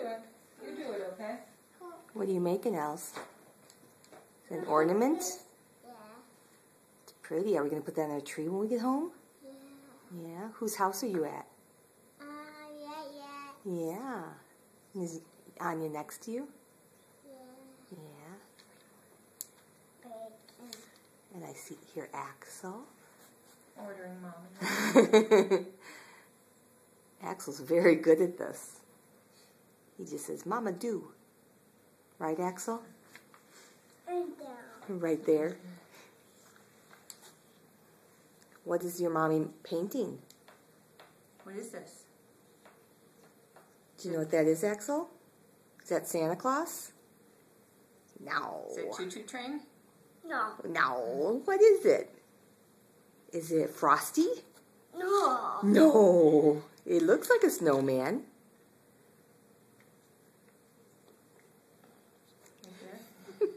it. You do it, okay? What are you making, Els? Is it an ornament? Yeah. It's pretty. Are we going to put that on a tree when we get home? Yeah. Yeah. Whose house are you at? Yeah. Yeah. Is Anya next to you? Yeah. Yeah. And I see here Axel. Ordering Mama. Axel's very good at this. He just says, Mama, do. Right, Axel? Right there. What is your mommy painting? What is this? Do you know what that is, Axel? Is that Santa Claus? No. Is it Choo Choo Train? No. No. What is it? Is it Frosty? No. No. It looks like a snowman. Right there?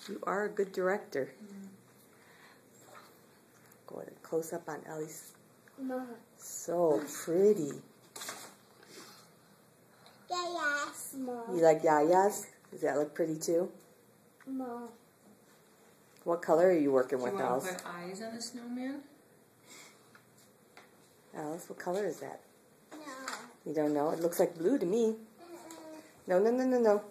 You are a good director. Go ahead, close up on Ellie's. No. So pretty. Yeah, small. You like Yaya's? Does that look pretty too? No. What color are you working Do you with, want Els? to put eyes on the snowman? Els, what color is that? No. You don't know? It looks like blue to me. No, no, no, no, no.